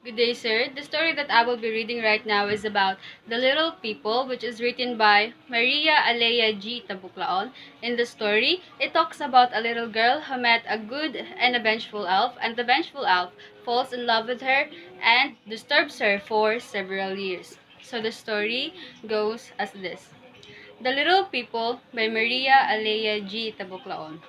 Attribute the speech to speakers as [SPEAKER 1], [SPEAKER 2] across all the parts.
[SPEAKER 1] Good day, sir. The story that I will be reading right now is about The Little People, which is written by Maria Aleah G. Taboclaon. In the story, it talks about a little girl who met a good and a vengeful elf, and the vengeful elf falls in love with her and disturbs her for several years. So the story goes as this. The Little People by Maria Aleah G. Taboclaon.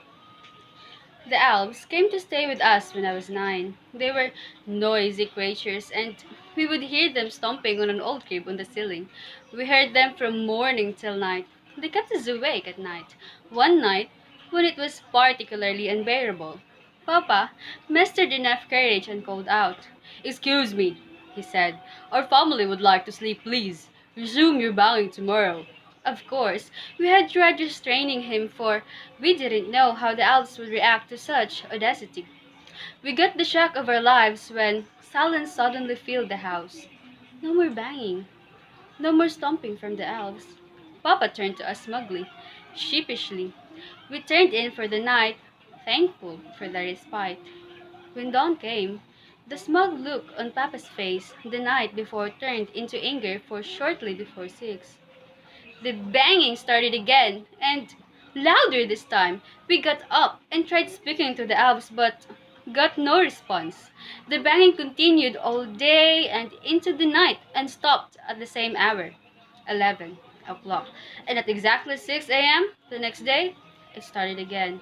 [SPEAKER 1] The elves came to stay with us when I was 9. They were noisy creatures, and we would hear them stomping on an old crib on the ceiling. We heard them from morning till night. They kept us awake at night. One night, when it was particularly unbearable, Papa mustered enough courage and called out. "Excuse me," he said. "Our family would like to sleep, please. Resume your banging tomorrow." Of course, we had tried restraining him, for we didn't know how the elves would react to such audacity. We got the shock of our lives when silence suddenly filled the house. No more banging, no more stomping from the elves. Papa turned to us smugly, sheepishly. We turned in for the night, thankful for the respite. When dawn came, the smug look on Papa's face the night before turned into anger, for shortly before 6. The banging started again, and louder this time. We got up and tried speaking to the elves, but got no response. The banging continued all day and into the night and stopped at the same hour, 11 o'clock. And at exactly 6 a.m. the next day, it started again.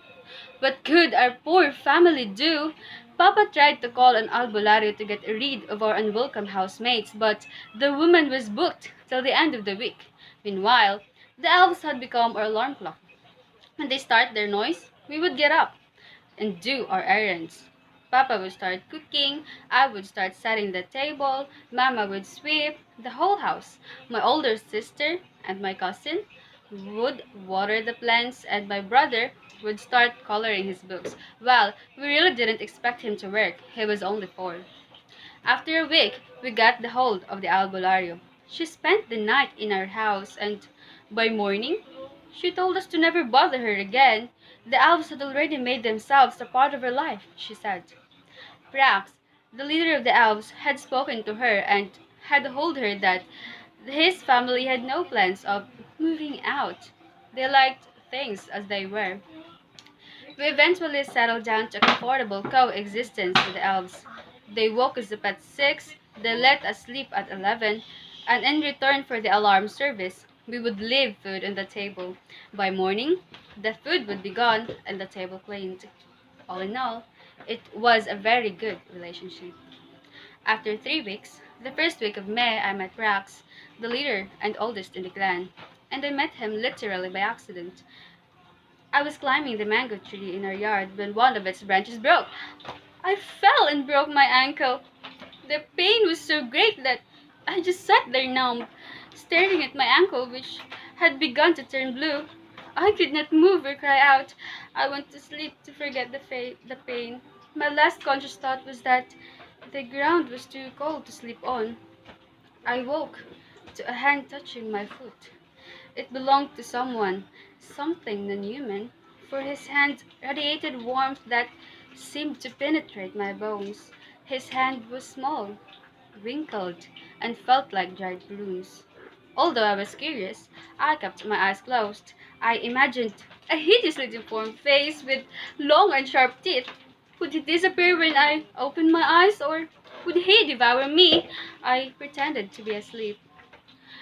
[SPEAKER 1] What could our poor family do? Papa tried to call an albularyo to get rid of our unwelcome housemates, but the woman was booked till the end of the week. Meanwhile, the elves had become our alarm clock. When they start their noise, we would get up and do our errands. Papa would start cooking, I would start setting the table, Mama would sweep the whole house. My older sister and my cousin would water the plants, and my brother would start coloring his books. Well, we really didn't expect him to work. He was only 4. After a week, we got the hold of the albulario. She spent the night in our house, and by morning, she told us to never bother her again. The elves had already made themselves a part of her life, she said. Prax, the leader of the elves, had spoken to her and had told her that his family had no plans of moving out. They liked things as they were. We eventually settled down to a comfortable coexistence with the elves. They woke us up at 6, they let us sleep at 11, and in return for the alarm service, we would leave food on the table. By morning, the food would be gone and the table cleaned. All in all, it was a very good relationship. After 3 weeks, the first week of May, I met Rax, the leader and oldest in the clan, and I met him literally by accident. I was climbing the mango tree in our yard when one of its branches broke. I fell and broke my ankle. The pain was so great that I just sat there numb, staring at my ankle, which had begun to turn blue. I could not move or cry out. I went to sleep to forget the pain. My last conscious thought was that the ground was too cold to sleep on. I woke to a hand touching my foot. It belonged to someone, something non-human, for his hand radiated warmth that seemed to penetrate my bones. His hand was small, wrinkled, and felt like dried prunes. Although I was curious, I kept my eyes closed. I imagined a hideously deformed face with long and sharp teeth. Would he disappear when I opened my eyes, or would he devour me? I pretended to be asleep.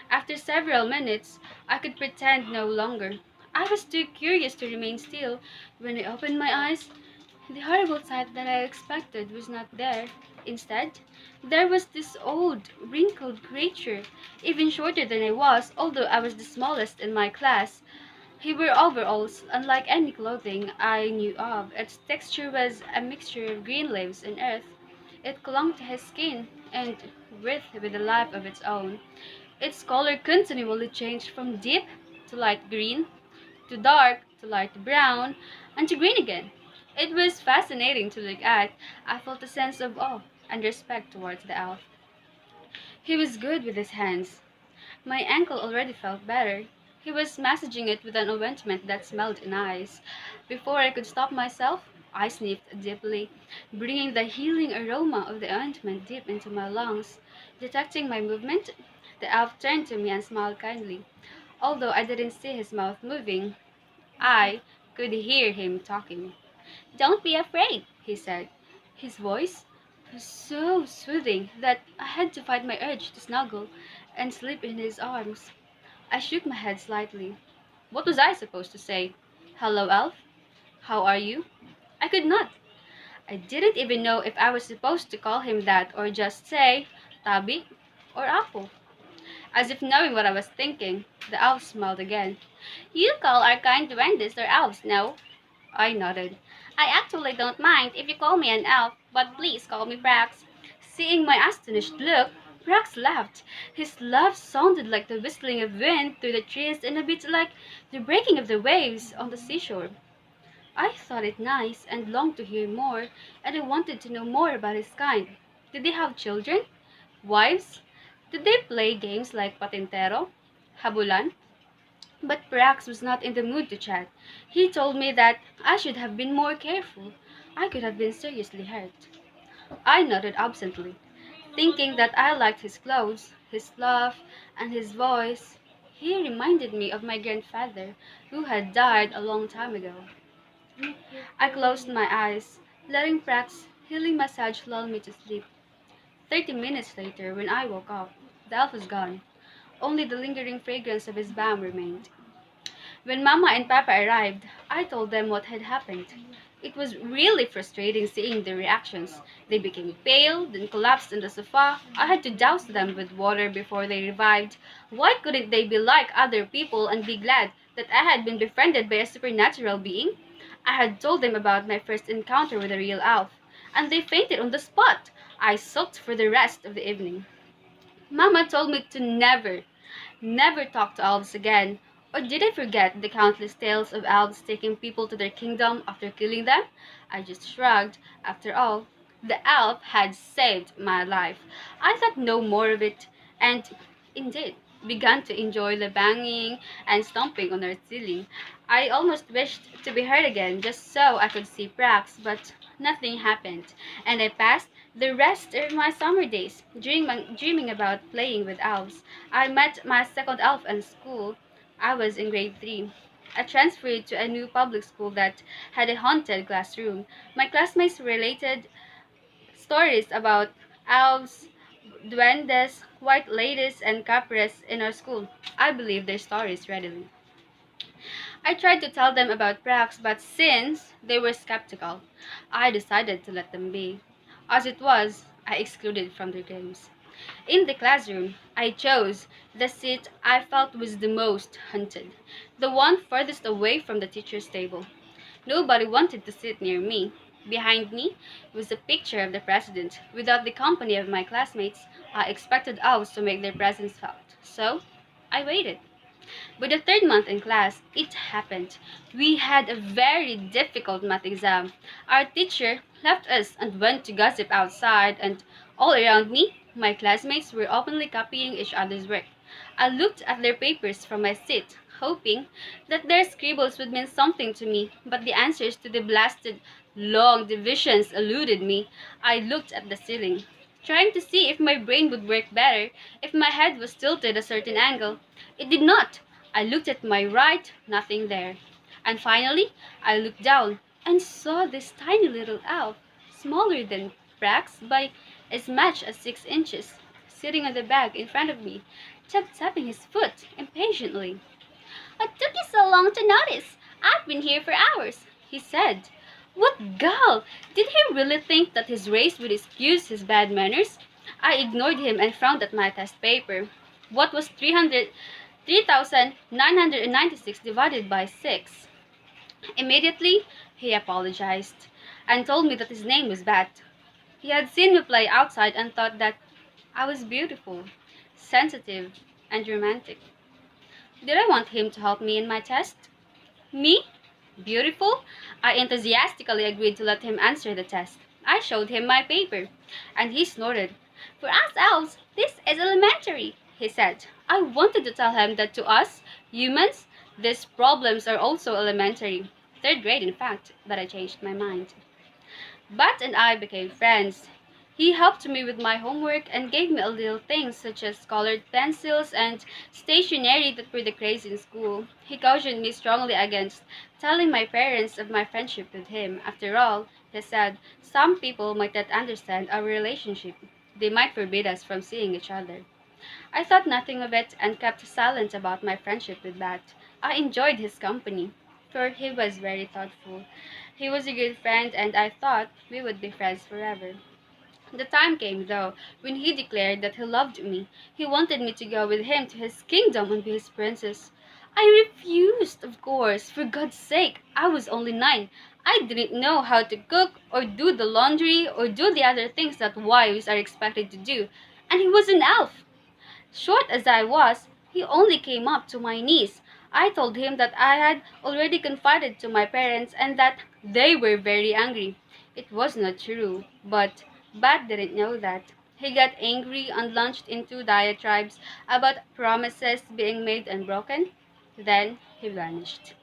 [SPEAKER 1] After several minutes, I could pretend no longer. I was too curious to remain still. When I opened my eyes, the horrible sight that I expected was not there. Instead, there was this old, wrinkled creature, even shorter than I was, although I was the smallest in my class. He wore overalls, unlike any clothing I knew of. Its texture was a mixture of green leaves and earth. It clung to his skin and breathed with a life of its own. Its color continually changed from deep to light green, to dark to light brown, and to green again. It was fascinating to look at. I felt a sense of awe and respect towards the elf. He was good with his hands. My ankle already felt better. He was massaging it with an ointment that smelled nice. Before I could stop myself, I sniffed deeply, bringing the healing aroma of the ointment deep into my lungs. Detecting my movement, the elf turned to me and smiled kindly. Although I didn't see his mouth moving, I could hear him talking. "Don't be afraid," he said. His voice was so soothing that I had to fight my urge to snuggle and sleep in his arms. I shook my head slightly. What was I supposed to say? "Hello, Elf. How are you?" I could not. I didn't even know if I was supposed to call him that or just say Tabi or Apple. As if knowing what I was thinking, the elf smiled again. "You call our kind duendes or elves, no?" I nodded. "I actually don't mind if you call me an elf, but please call me Brax." Seeing my astonished look, Brax laughed. His laugh sounded like the whistling of wind through the trees and a bit like the breaking of the waves on the seashore. I thought it nice and longed to hear more, and I wanted to know more about his kind. Did they have children? Wives? Did they play games like patintero? Habulan? But Brax was not in the mood to chat. He told me that I should have been more careful. I could have been seriously hurt. I nodded absently, thinking that I liked his clothes, his laugh, and his voice. He reminded me of my grandfather, who had died a long time ago. I closed my eyes, letting Brax's healing massage lull me to sleep. 30 minutes later, when I woke up, the elf was gone. Only the lingering fragrance of his balm remained. When Mama and Papa arrived, I told them what had happened. It was really frustrating seeing their reactions. They became pale, then collapsed on the sofa. I had to douse them with water before they revived. Why couldn't they be like other people and be glad that I had been befriended by a supernatural being? I had told them about my first encounter with a real elf, and they fainted on the spot. I sulked for the rest of the evening. Mama told me to never talk to elves again. Or did I forget the countless tales of elves taking people to their kingdom after killing them? I just shrugged. After all, the elf had saved my life. I thought no more of it, and indeed began to enjoy the banging and stomping on our ceiling. I almost wished to be heard again just so I could see Prax, but nothing happened, and I passed the rest of my summer days dreaming about playing with elves. I met my second elf in school. I was in grade 3. I transferred to a new public school that had a haunted classroom. My classmates related stories about elves, duendes, white ladies, and capres in our school. I believed their stories readily. I tried to tell them about Prax, but since they were skeptical, I decided to let them be. As it was, I excluded from their games. In the classroom, I chose the seat I felt was the most haunted, the one furthest away from the teacher's table. Nobody wanted to sit near me. Behind me was a picture of the president. Without the company of my classmates, I expected owls to make their presence felt. So, I waited. By the third month in class, it happened. We had a very difficult math exam. Our teacher left us and went to gossip outside, and all around me, my classmates were openly copying each other's work. I looked at their papers from my seat, hoping that their scribbles would mean something to me, but the answers to the blasted long divisions eluded me. I looked at the ceiling, trying to see if my brain would work better if my head was tilted a certain angle. It did not. I looked at my right, nothing there. And finally, I looked down and saw this tiny little elf, smaller than Brax by as much as 6 inches, sitting on the bag in front of me, tap-tapping his foot impatiently. "What took you so long to notice? I've been here for hours," he said. What gall! Did he really think that his race would excuse his bad manners? I ignored him and frowned at my test paper. What was 3,996 divided by 6? Immediately, he apologized and told me that his name was Bat. He had seen me play outside and thought that I was beautiful, sensitive, and romantic. Did I want him to help me in my test? Me? Beautiful? I enthusiastically agreed to let him answer the test. I showed him my paper, and he snorted. "For us elves, this is elementary," he said. I wanted to tell him that to us, humans, these problems are also elementary. Third grade, in fact, but I changed my mind. Bat and I became friends. He helped me with my homework and gave me a little things such as colored pencils and stationery that were the craze in school. He cautioned me strongly against telling my parents of my friendship with him. After all, he said, some people might not understand our relationship. They might forbid us from seeing each other. I thought nothing of it and kept silent about my friendship with Bat. I enjoyed his company, for he was very thoughtful. He was a good friend, and I thought we would be friends forever. The time came, though, when he declared that he loved me. He wanted me to go with him to his kingdom and be his princess. I refused, of course. For God's sake, I was only 9. I didn't know how to cook, or do the laundry, or do the other things that wives are expected to do. And he was an elf. Short as I was, he only came up to my knees. I told him that I had already confided to my parents and that they were very angry. It was not true, but Bat didn't know that. He got angry and launched into diatribes about promises being made and broken. Then he vanished.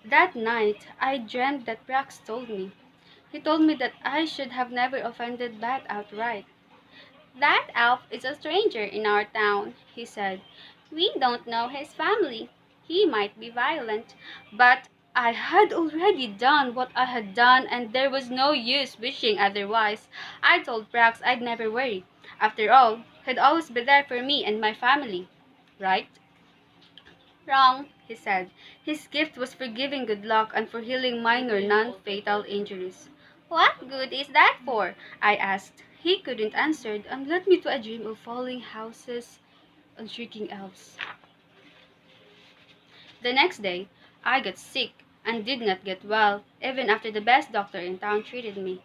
[SPEAKER 1] That night, I dreamed that Brax told me. He told me that I should have never offended Bat outright. That elf is a stranger in our town, he said. We don't know his family. He might be violent. But I had already done what I had done, and there was no use wishing otherwise. I told Brax I'd never worry. After all, he'd always be there for me and my family. Right? Wrong, he said. His gift was for giving good luck and for healing minor non-fatal injuries. What good is that for? I asked. He couldn't answer and led me to a dream of falling houses and shrieking elves. The next day, I got sick and did not get well, even after the best doctor in town treated me.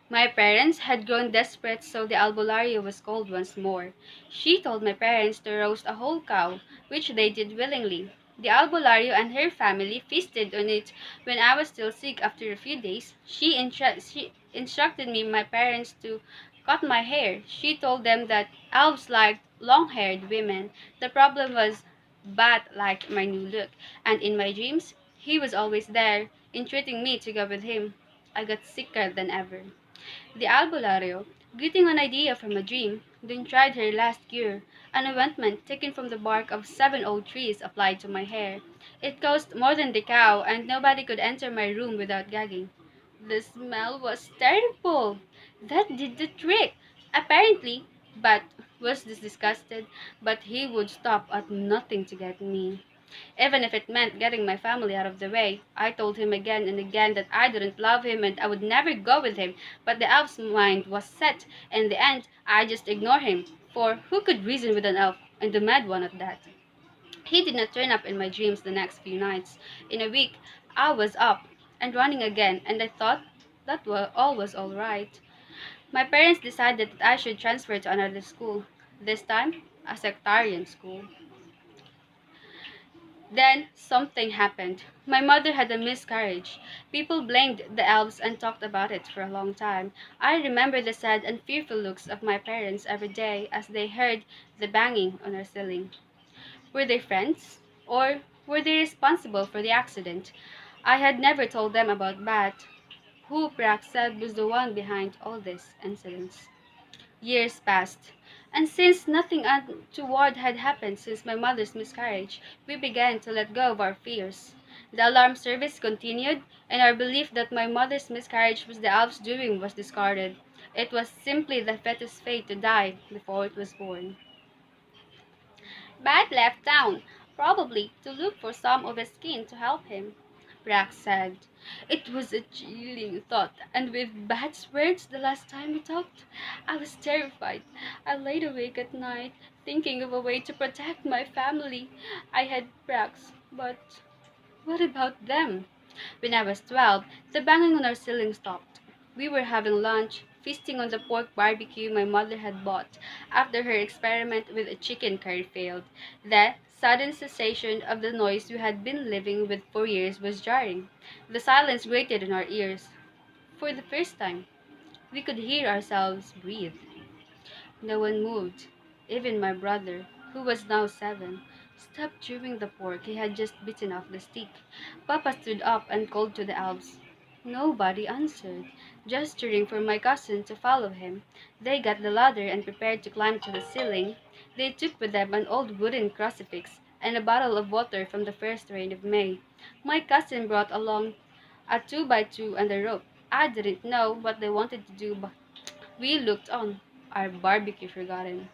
[SPEAKER 1] My parents had grown desperate, so the albulario was called once more. She told my parents to roast a whole cow, which they did willingly. The albulario and her family feasted on it when I was still sick. After a few days. She instructed me, my parents, to cut my hair. She told them that elves liked long-haired women. The problem was Bat liked my new look, and in my dreams, he was always there, entreating me to go with him. I got sicker than ever. The albulario, getting an idea from a dream, then tried her last cure, an ointment taken from the bark of 7 old trees applied to my hair. It cost more than the cow, and nobody could enter my room without gagging. The smell was terrible. That did the trick. Apparently, Bat was disgusted, but he would stop at nothing to get me. Even if it meant getting my family out of the way. I told him again and again that I didn't love him and I would never go with him, but the elf's mind was set. In the end, I just ignored him, for who could reason with an elf, and the mad one at that? He did not turn up in my dreams the next few nights. In a week, I was up and running again, and I thought that all was all right. My parents decided that I should transfer to another school, this time a sectarian school. Then something happened. My mother had a miscarriage. People blamed the elves and talked about it for a long time. I remember the sad and fearful looks of my parents every day as they heard the banging on our ceiling. Were they friends? Or were they responsible for the accident? I had never told them about Bat, who Brack said was the one behind all these incidents. Years passed, and since nothing untoward had happened since my mother's miscarriage, we began to let go of our fears. The alarm service continued, and our belief that my mother's miscarriage was the elf's doing was discarded. It was simply the fetus' fate to die before it was born. Bat left town, probably to look for some of his kin to help him, Brack said. It was a chilling thought, and with Bat's words the last time we talked, I was terrified. I laid awake at night, thinking of a way to protect my family. I had Brack's, but what about them? When I was 12, the banging on our ceiling stopped. We were having lunch, feasting on the pork barbecue my mother had bought after her experiment with a chicken curry failed. The sudden cessation of the noise we had been living with for years was jarring. The silence grated on our ears. For the first time, we could hear ourselves breathe. No one moved. Even my brother, who was now 7, stopped chewing the pork he had just bitten off the stick. Papa stood up and called to the elves. Nobody answered. Gesturing for my cousin to follow him, they got the ladder and prepared to climb to the ceiling. They took with them an old wooden crucifix and a bottle of water from the first rain of May. My cousin brought along a 2 by 2 and a rope. I didn't know what they wanted to do, but we looked on, our barbecue forgotten.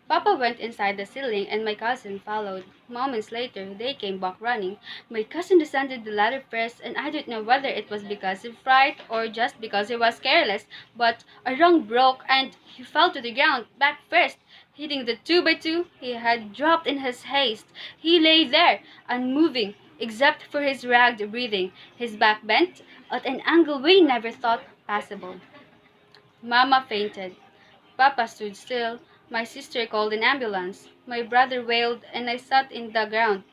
[SPEAKER 1] Papa went inside the ceiling and my cousin followed. Moments later, they came back running. My cousin descended the ladder first, and I don't know whether it was because of fright or just because he was careless, but a rung broke and he fell to the ground, back first, hitting the 2 by 2 he had dropped in his haste. He lay there, unmoving, except for his ragged breathing, his back bent at an angle we never thought possible. Mama fainted. Papa stood still. My sister called an ambulance. My brother wailed, and I sat in the ground,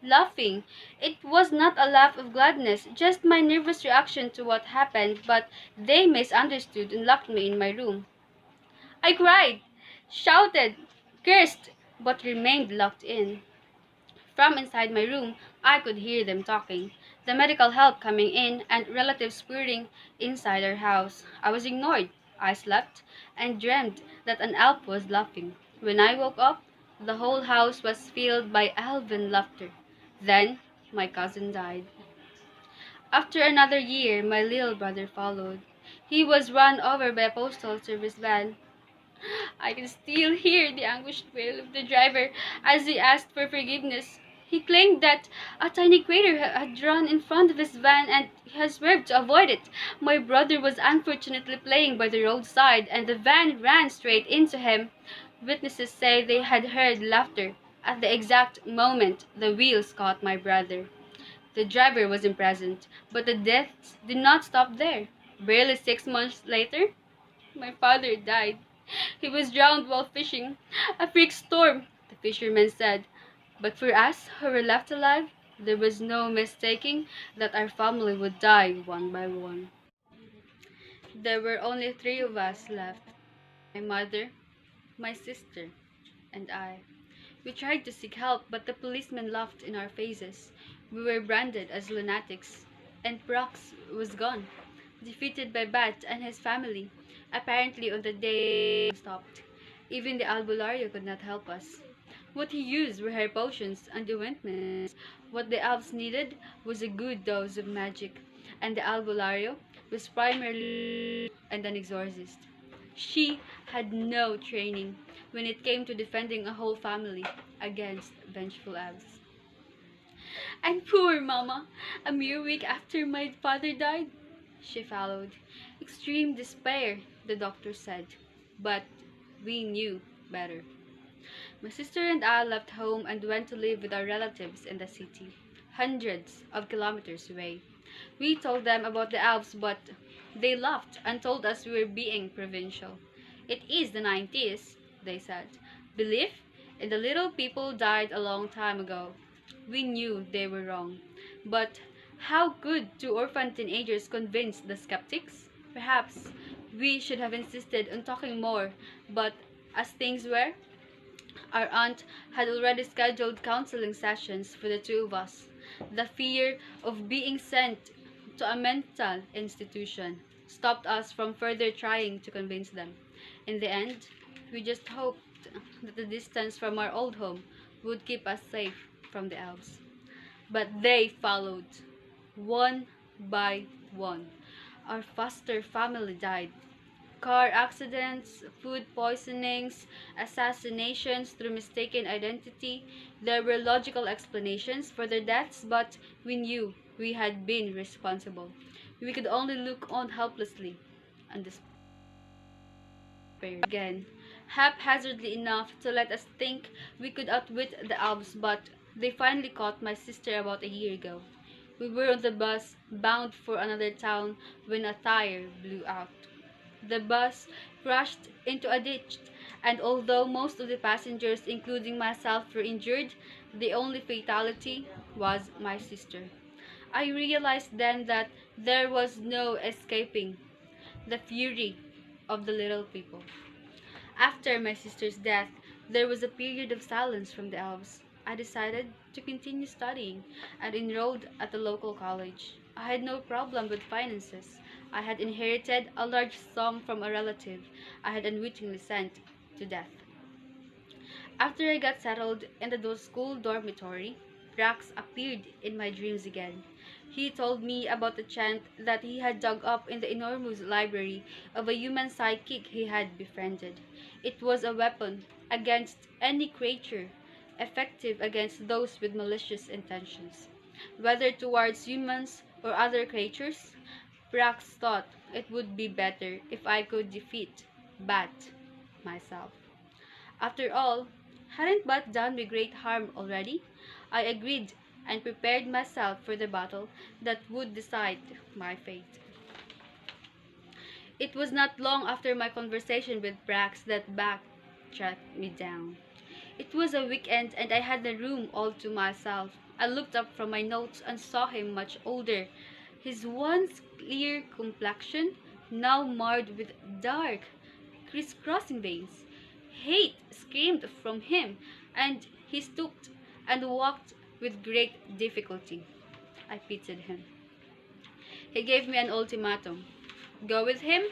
[SPEAKER 1] laughing. It was not a laugh of gladness, just my nervous reaction to what happened, but they misunderstood and locked me in my room. I cried, shouted, cursed, but remained locked in. From inside my room, I could hear them talking, the medical help coming in, and relatives pouring inside our house. I was ignored. I slept and dreamed that an elf was laughing. When I woke up, the whole house was filled by elven laughter. Then my cousin died. After another year, my little brother followed. He was run over by a postal service van. I can still hear the anguished wail of the driver as he asked for forgiveness. He claimed that a tiny crater had run in front of his van and he had swerved to avoid it. My brother was unfortunately playing by the roadside and the van ran straight into him. Witnesses say they had heard laughter at the exact moment the wheels caught my brother. The driver wasn't present, but the deaths did not stop there. Barely 6 months later, my father died. He was drowned while fishing. A freak storm, the fishermen said. But for us who were left alive, there was no mistaking that our family would die one by one. There were only three of us left: my mother, my sister, and I. We tried to seek help, but the policemen laughed in our faces. We were branded as lunatics, and Brox was gone, defeated by Bat and his family, apparently on the day we stopped. Even the albulario could not help us. What he used were her potions and ointments. What the elves needed was a good dose of magic, and the albulario was primarily an exorcist. She had no training when it came to defending a whole family against vengeful elves. And poor Mama, a mere week after my father died, she followed. Extreme despair, the doctor said, but we knew better. My sister and I left home and went to live with our relatives in the city, hundreds of kilometers away. We told them about the Alps, but they laughed and told us we were being provincial. It is the 90s, they said. Belief in the little people died a long time ago. We knew they were wrong. But how could two orphan teenagers convince the skeptics? Perhaps we should have insisted on talking more, but as things were, our aunt had already scheduled counseling sessions for the two of us. The fear of being sent to a mental institution stopped us from further trying to convince them. In the end, we just hoped that the distance from our old home would keep us safe from the elves. But they followed, one by one. Our foster family died. Car accidents, food poisonings, assassinations through mistaken identity. There were logical explanations for their deaths, but we knew we had been responsible. We could only look on helplessly and despair again, haphazardly enough to let us think we could outwit the elves, but they finally caught my sister about a year ago. We were on the bus, bound for another town, when a tire blew out. The bus crashed into a ditch, and although most of the passengers, including myself, were injured, the only fatality was my sister. I realized then that there was no escaping the fury of the little people. After my sister's death, there was a period of silence from the elves. I decided to continue studying and enrolled at the local college. I had no problem with finances. I had inherited a large sum from a relative I had unwittingly sent to death. After I got settled in the school dormitory, Brax appeared in my dreams again. He told me about the chant that he had dug up in the enormous library of a human psychic he had befriended. It was a weapon against any creature, effective against those with malicious intentions, whether towards humans or other creatures. Brax thought it would be better if I could defeat Bat myself. After all, hadn't Bat done me great harm already? I agreed and prepared myself for the battle that would decide my fate. It was not long after my conversation with Brax that Bat tracked me down. It was a weekend and I had the room all to myself. I looked up from my notes and saw him much older. His once clear complexion now marred with dark, crisscrossing veins. Hate screamed from him, and he stooped and walked with great difficulty. I pitied him. He gave me an ultimatum: go with him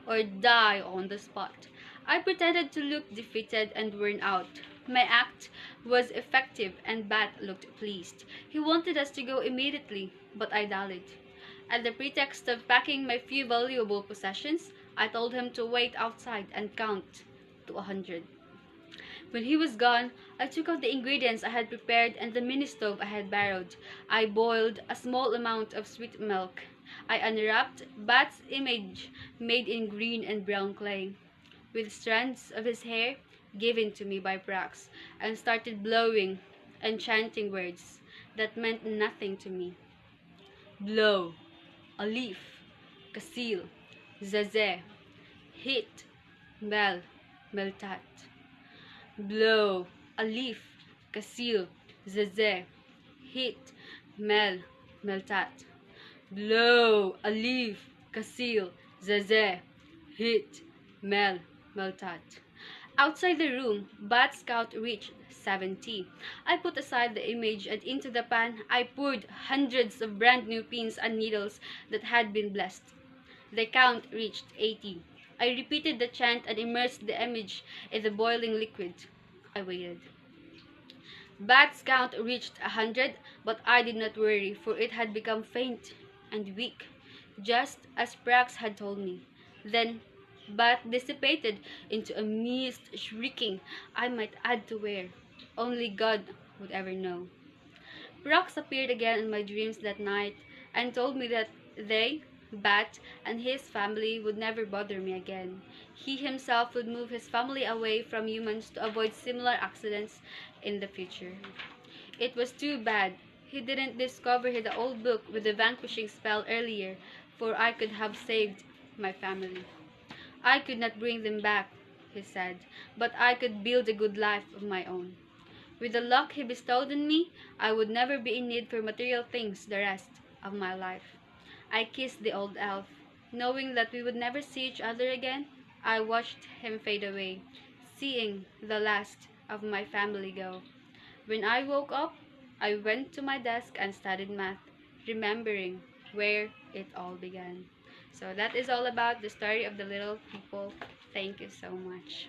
[SPEAKER 1] or die on the spot. I pretended to look defeated and worn out. My act was effective and Bat looked pleased. He wanted us to go immediately, but I dallied. At the pretext of packing my few valuable possessions, I told him to wait outside and count to 100. When he was gone, I took out the ingredients I had prepared and the mini stove I had borrowed. I boiled a small amount of sweet milk. I unwrapped Bat's image made in green and brown clay, with strands of his hair given to me by Brax, and started blowing and chanting words that meant nothing to me. Blow, a leaf, kasil, zazeh, hit, mel, meltat. Blow, a leaf, kasil, zazeh, hit, mel, meltat. Blow, a leaf, kasil, zazeh, hit, mel, meltat. Outside the room, Bat's count reached 70. I put aside the image and into the pan I poured hundreds of brand new pins and needles that had been blessed. The count reached 80. I repeated the chant and immersed the image in the boiling liquid. I waited. Bat's count reached 100, but I did not worry, for it had become faint and weak, just as Brax had told me. Then Bat dissipated into a mist, shrieking, I might add to where. Only God would ever know. Brax appeared again in my dreams that night and told me that Bat, and his family would never bother me again. He himself would move his family away from humans to avoid similar accidents in the future. It was too bad he didn't discover the old book with the vanquishing spell earlier, for I could have saved my family. I could not bring them back, he said, but I could build a good life of my own. With the luck he bestowed on me, I would never be in need for material things the rest of my life. I kissed the old elf. Knowing that we would never see each other again, I watched him fade away, seeing the last of my family go. When I woke up, I went to my desk and studied math, remembering where it all began. So that is all about the story of the little people. Thank you so much.